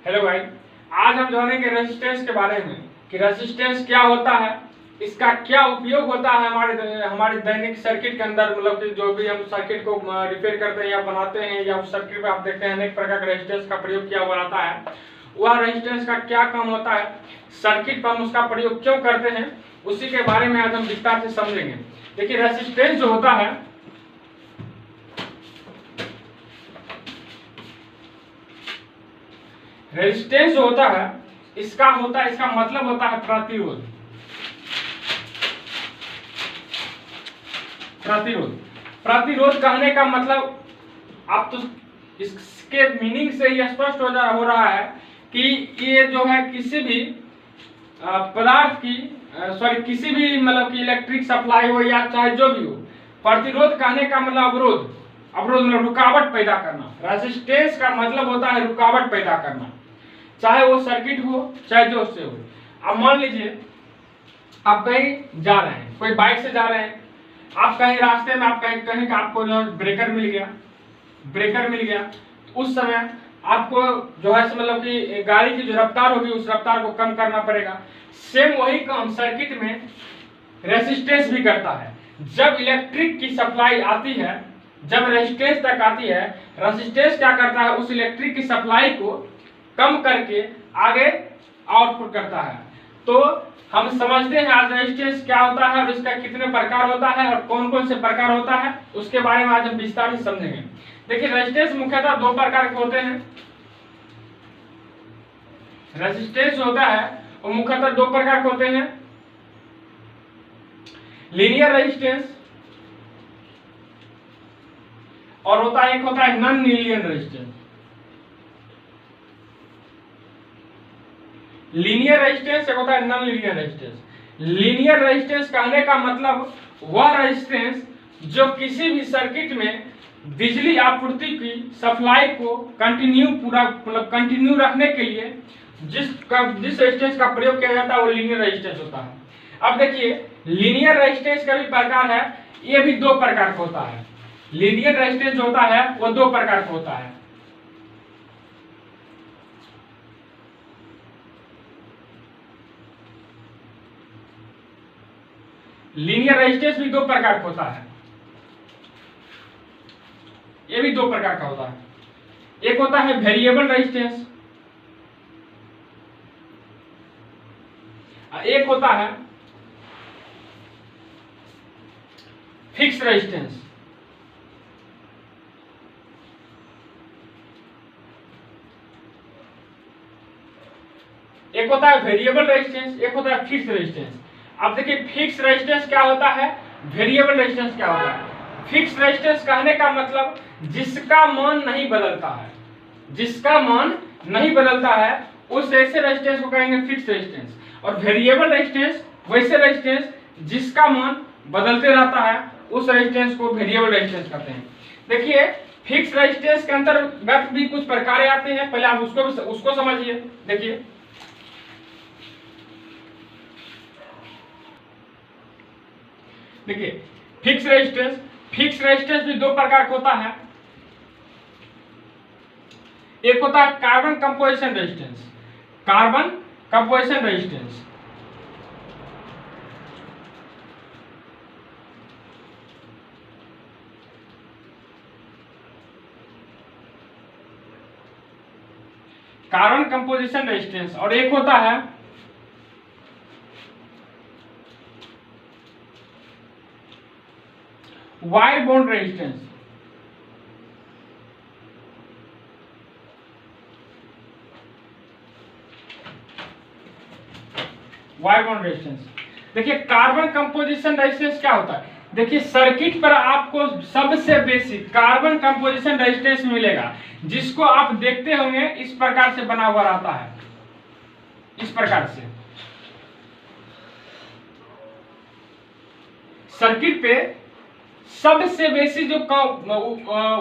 Hello भाई, आज हम जानेंगे रेजिस्टेंस के बारे में कि रेजिस्टेंस क्या होता है, इसका क्या उपयोग होता है हमारे दैनिक सर्किट के अंदर। मतलब कि जो भी हम सर्किट को रिपेयर करते हैं या बनाते हैं या उस सर्किट में आप देखते हैं अनेक प्रकार का रेजिस्टेंस का प्रयोग किया हुआ रहता है। वह रेजिस्टेंस का क्या काम होता है, सर्किट पर हम उसका प्रयोग क्यों करते हैं, उसी के बारे में आज हम विस्तार से समझेंगे। देखिए, रेजिस्टेंस जो होता है, रेजिस्टेंस जो होता है इसका मतलब होता है प्रतिरोध। प्रतिरोध कहने का मतलब आप तो इसके मीनिंग से ही स्पष्ट हो रहा है कि ये जो है किसी भी पदार्थ की किसी भी मतलब कि इलेक्ट्रिक सप्लाई हो या चाहे जो भी हो, प्रतिरोध कहने का मतलब अवरोध मतलब रुकावट पैदा करना। रेजिस्टेंस का मतलब होता है रुकावट पैदा करना, चाहे वो सर्किट हो चाहे जो उससे हो। अब मान लीजिए आप कहीं जा रहे हैं, कोई बाइक से जा रहे हैं, आप कहीं रास्ते में आप कहीं का आपको जो ब्रेकर मिल गया, तो उस समय आपको जो है मतलब कि गाड़ी की जो रफ्तार होगी उस रफ्तार को कम करना पड़ेगा। सेम वही काम सर्किट में रेजिस्टेंस भी करता है। जब इलेक्ट्रिक की सप्लाई आती है, जब रेजिस्टेंस तक आती है, रेजिस्टेंस क्या करता है, उस इलेक्ट्रिक की सप्लाई को कम करके आगे आउटपुट करता है। तो हम समझते हैं आज रेजिस्टेंस क्या होता है और इसका कितने प्रकार होता है और कौन कौन से प्रकार होता है, उसके बारे में आज हम विस्तार से समझेंगे। देखिए, रेजिस्टेंस मुख्यतः दो प्रकार के होते हैं। रेजिस्टेंस होता है वो मुख्यतः दो प्रकार के होते हैं, लीनियर रेजिस्टेंस और एक होता है non linear resistance. Linear resistance एक होता है non linear resistance. Linear resistance कहने का मतलब वह रेजिस्टेंस जो किसी भी सर्किट में बिजली आपूर्ति की सप्लाई को कंटिन्यू रखने के लिए जिस रेजिस्टेंस का प्रयोग किया जाता है वो लीनियर रेजिस्टेंस होता है। अब देखिए, लीनियर रेजिस्टेंस का भी प्रकार है, ये भी दो प्रकार का होता है। लीनियर रेजिस्टेंस होता है वो दो प्रकार का होता है। लीनियर रेजिस्टेंस भी दो प्रकार का होता है, ये भी दो प्रकार का होता है। एक होता है वेरिएबल रेजिस्टेंस, एक होता है फिक्स रेजिस्टेंस। एक होता है वेरिएबल रेजिस्टेंस, एक होता है फिक्स रेजिस्टेंस। अब देखिए, फिक्स रेजिस्टेंस क्या होता है, वेरिएबल रेजिस्टेंस क्या होता है। फिक्स रेजिस्टेंस कहने का मतलब जिसका मान नहीं बदलता है, जिसका मान नहीं बदलता है उस ऐसे रेजिस्टेंस को कहेंगे फिक्स रेजिस्टेंस। और वेरिएबल रेजिस्टेंस वैसे रेजिस्टेंस जिसका मान बदलते रहता है उस रेजिस्टेंस को वेरिएबल रेजिस्टेंस कहते हैं। देखिए, फिक्स रेजिस्टेंस के अंतर्गत भी कुछ प्रकार आते हैं, पहले आप उसको समझिए। देखिए, फिक्स रेजिस्टेंस भी दो प्रकार का होता है। एक होता है carbon composition resistance. Carbon composition resistance और एक होता है wire bond resistance. Wire bond resistance. देखिए, कार्बन कंपोजिशन रेजिस्टेंस क्या होता है। देखिए, सर्किट पर आपको सबसे बेसिक कार्बन कंपोजिशन रेजिस्टेंस मिलेगा, जिसको आप देखते होंगे इस प्रकार से बना हुआ रहता है, इस प्रकार से। सर्किट पे सबसे बेसिक जो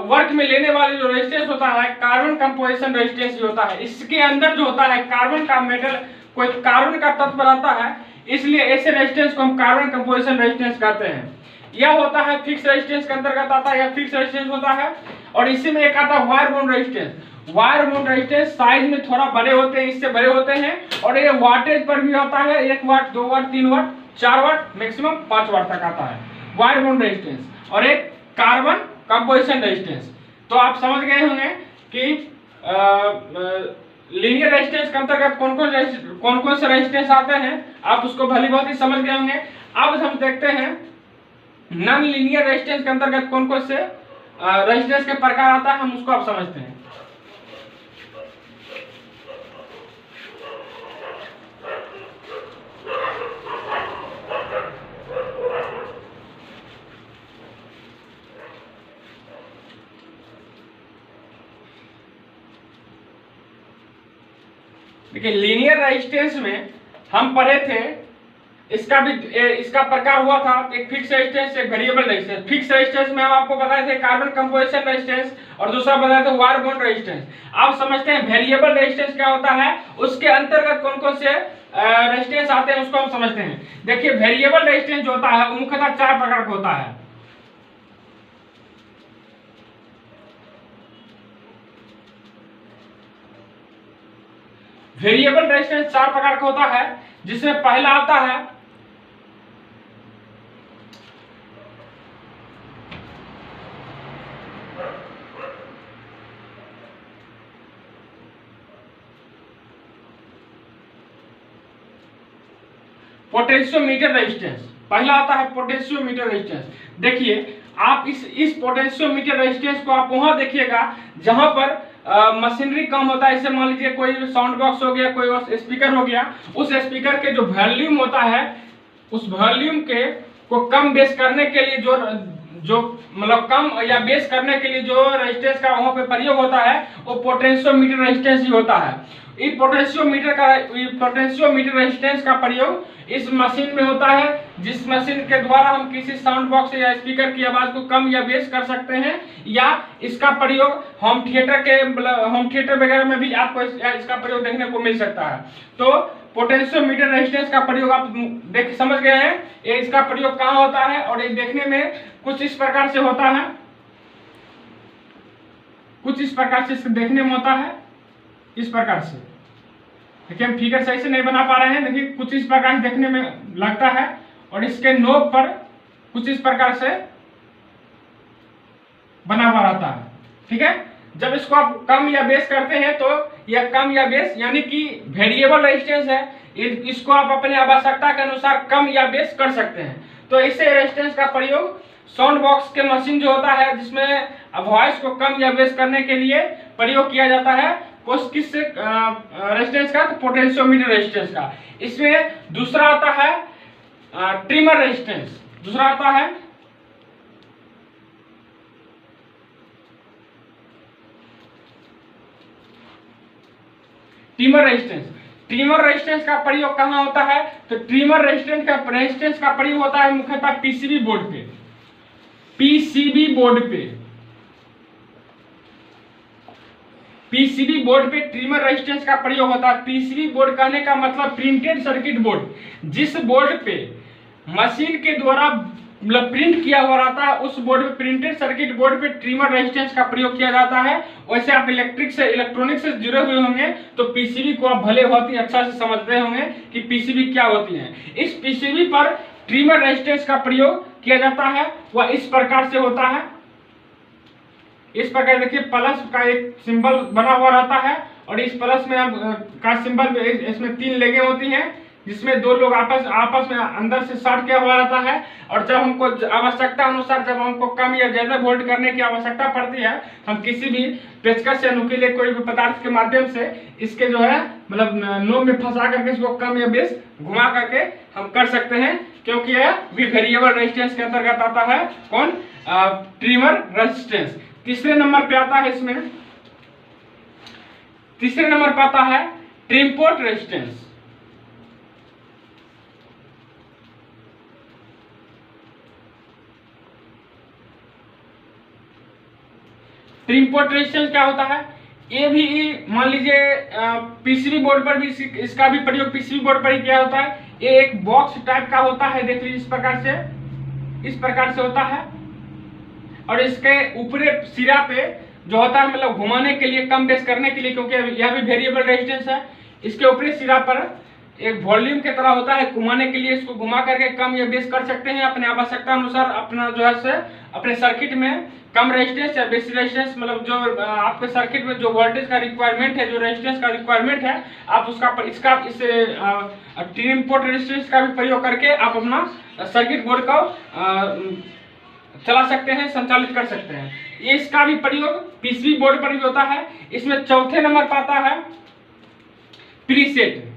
वर्क में लेने वाले जो रेजिस्टेंस होता है कार्बन कंपोजिशन रेजिस्टेंस होता है। इसके अंदर जो होता है कार्बन का मेटल, कोई कार्बन का तत्व रहता है, इसलिए ऐसे रेजिस्टेंस को हम कार्बन कंपोजिशन रेजिस्टेंस कहते हैं। यह होता है फिक्स रेजिस्टेंस के अंतर्गत आता है, यह फिक्स रेजिस्टेंस होता है। और इसी में एक आता है wire bond resistance. Wire bound resistance size में थोड़ा बड़े होते हैं, इससे बड़े होते हैं, और ये वाटेज पर भी होता है, 1 वाट 2 वाट 3 वाट 4 वाट मैक्सिमम 5 वाट तक आता है वायर बाउंड रेजिस्टेंस। और एक कार्बन कंपोजिशन रेजिस्टेंस। तो आप समझ गए होंगे कि लीनियर रेजिस्टेंस के अंतर्गत कौन कौन से रेजिस्टेंस आते हैं, आप उसको भली बहुत ही समझ गए होंगे। अब हम देखते हैं नॉन लीनियर रेजिस्टेंस के अंतर्गत कौन कौन से रेजिस्टेंस के प्रकार आता है, हम उसको आप समझते हैं। देखिए लीनियर रेजिस्टेंस में हम पढ़े थे, इसका प्रकार हुआ था एक फिक्स रेजिस्टेंस, एक वेरिएबल रेजिस्टेंस। फिक्स रेजिस्टेंस में हम आपको बताए थे कार्बन कंपोजिशन रेजिस्टेंस, और दूसरा बताया था वायर बाउंड रेजिस्टेंस। आप समझते हैं वेरिएबल रेजिस्टेंस क्या होता है, उसके अंतर्गत कौन कौन से रेजिस्टेंस आते हैं उसको हम समझते हैं। देखिए वेरिएबल रेजिस्टेंस जो होता है वो मुख्यतः 4 प्रकार का होता है। वेरिएबल रेजिस्टेंस 4 प्रकार का होता है, जिसमें पहला आता है पोटेंशियोमीटर रेजिस्टेंस। पहला आता है पोटेंशियोमीटर रेजिस्टेंस। देखिए आप इस पोटेंशियोमीटर रेजिस्टेंस को आप वहां देखिएगा जहां पर मशीनरी कम होता है। जैसे मान लीजिए कोई साउंड बॉक्स हो गया, कोई स्पीकर हो गया, उस स्पीकर के जो वॉल्यूम होता है, उस वॉल्यूम के को कम बेस करने के लिए जो मतलब कम या बेस करने के लिए जो रेजिस्टेंस का वहां पे प्रयोग होता है वो पोटेंशियोमीटर रेजिस्टेंस ही होता है। इस पोटेंशियोमीटर रेजिस्टेंस का प्रयोग इस मशीन में होता है, जिस मशीन के द्वारा हम किसी साउंड बॉक्स या स्पीकर की आवाज को कम या बेस कर सकते हैं, या इसका प्रयोग होम थिएटर वगैरह में भी आपको इसका प्रयोग देखने को मिल सकता है। तो पोटेंशियोमीटर रेजिस्टेंस का प्रयोग आप समझ गए हैं, ये इसका प्रयोग कहाँ होता है, और ये देखने में कुछ इस प्रकार से होता है, कुछ इस प्रकार से देखने में होता है, इस प्रकार से। देखिए हम फिगर सही से नहीं बना पा रहे हैं, देखिए कुछ इस प्रकार से देखने में लगता है, और इसके नोब पर कुछ इस प्रकार से बना हुआ रहता है। ठीक है, जब इसको आप कम या बेस करते हैं तो यह कम या बेस यानी कि वेरिएबल रेजिस्टेंस है, इसको आप अपने आवश्यकता के अनुसार कम या बेस कर सकते हैं। तो इसे रेजिस्टेंस का प्रयोग साउंड बॉक्स के मशीन जो होता है, जिसमें वॉइस को कम या बेस करने के लिए प्रयोग किया जाता है, किस रेजिस्टेंस का, तो पोटेंशियोमीटर रेजिस्टेंस का। इसमें दूसरा आता है ट्रिमर रेजिस्टेंस, दूसरा आता है ट्रिमर रेजिस्टेंस। ट्रिमर रेजिस्टेंस का प्रयोग कहां होता है, तो ट्रिमर रेजिस्टेंस का प्रयोग होता है मुख्यतः पीसीबी बोर्ड पे। पीसीबी बोर्ड पे ट्रिमर रेजिस्टेंस का प्रयोग होता है। पीसीबी बोर्ड कहने का मतलब प्रिंटेड सर्किट बोर्ड, जिस बोर्ड पे मशीन के द्वारा मतलब प्रिंट किया हुआ रहता है, उस बोर्ड पे, प्रिंटेड सर्किट बोर्ड पे ट्रिमर रेजिस्टेंस का प्रयोग किया जाता है। वैसे आप इलेक्ट्रॉनिक से जुड़े हुए होंगे तो पीसीबी को आप भले बहुत ही अच्छा से समझते होंगे कि पीसीबी क्या होती है। इस पीसीबी पर ट्रिमर रेजिस्टेंस का प्रयोग किया जाता है, वह इस प्रकार से होता है। इस प्रकार देखिए प्लस का एक सिंबल बना हुआ रहता है, और इस प्लस में का सिंबल इसमें 3 लेगें होती हैं, जिसमें 2 लोग आपस में अंदर से शॉर्ट किया हुआ रहता है। और जब हमको आवश्यकता अनुसार, जब हमको कम या ज्यादा वोल्ट करने की आवश्यकता पड़ती है, हम किसी भी पेचकस या नुकीले कोई भी पदार्थ के माध्यम से इसके जो है मतलब नोब में फंसा करके इसको कम या बेस घुमा करके हम कर सकते हैं, क्योंकि यह भी वेरिएबल रेजिस्टेंस के अंतर्गत आता है। कौन? Trimmer resistance. तीसरे नंबर पे आता है, इसमें तीसरे नंबर पे आता है ट्रिमपोर्ट रेजिस्टेंस। ट्रिमपोर्ट रेजिस्टेंस क्या होता है, ये भी मान लीजिए पीसीबी बोर्ड पर भी इसका भी प्रयोग पीसीबी बोर्ड पर ही किया होता है। ये एक बॉक्स टाइप का होता है, देख लीजिए इस प्रकार से होता है, और इसके ऊपरी सिरा पे जो होता है मतलब घुमाने के लिए, कम बेस करने के लिए, क्योंकि यह भी वेरिएबल रेजिस्टेंस है। इसके ऊपरी सिरा पर एक वॉल्यूम की तरह होता है, घुमाने के लिए इसको घुमा करके कम या बेस कर सकते हैं अपने आवश्यकता अनुसार। अपना जो है से अपने सर्किट में कम रेजिस्टेंस या बेस रेजिस्टेंस, मतलब जो आपके सर्किट में जो वोल्टेज का रिक्वायरमेंट है, जो रेजिस्टेंस का रिक्वायरमेंट है, आप इसका इस ट्रिम पोर्ट रेजिस्टेंस का भी प्रयोग करके आप अपना सर्किट बोर्ड को चला सकते हैं, संचालित कर सकते हैं। ये इसका भी प्रयोग पीसीबी बोर्ड पर भी होता है। इसमें चौथे नंबर पर आता है प्रीसेट।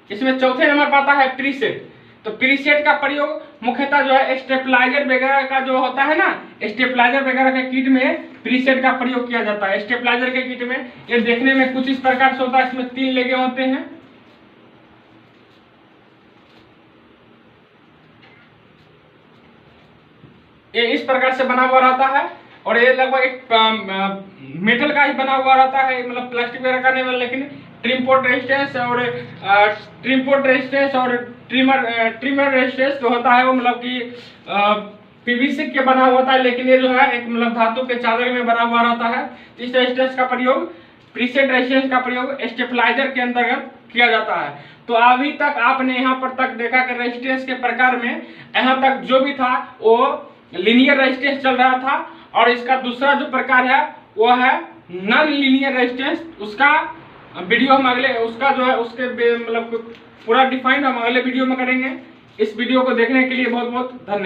इसमें चौथे नंबर पर आता है प्रीसेट। तो प्रीसेट का प्रयोग मुख्यतः जो है स्टेबलाइजर वगैरह का जो होता है ना, स्टेबलाइजर वगैरह के किट में प्रीसेट का प्रयोग किया जाता है। स्टेबलाइजर के किट में ये देखने में कुछ इस प्रकार से होता है। इसमें 3 लेगे होते हैं। ये इस प्रकार से बना हुआ रहता है और ये लगभग एक मेटल का ही बना हुआ रहता है, मतलब प्लास्टिक वगैरह का नहीं, लेकिन ट्रिम पोर्ट रेजिस्टेंस और ट्रिमर रेजिस्टेंस जो होता है वो मतलब कि पीवीसी के बना हुआ होता है, लेकिन ये जो है एक मतलब धातु के चादर में बना हुआ रहता है। इस रेजिस्टेंस का प्रयोग, प्रीसेट रेजिस्टेंस का प्रयोग स्टेबलाइजर के अंतर्गत किया जाता है। तो अभी तक आपने यहाँ पर तक देखा कि रेजिस्टेंस के प्रकार में यहाँ तक जो भी था वो लीनियर रेजिस्टेंस चल रहा था, और इसका दूसरा जो प्रकार है वो है नॉन लीनियर रेजिस्टेंस। उसका वीडियो हम अगले, उसका जो है उसके मतलब पूरा डिफाइन हम अगले वीडियो में करेंगे। इस वीडियो को देखने के लिए बहुत बहुत धन्यवाद।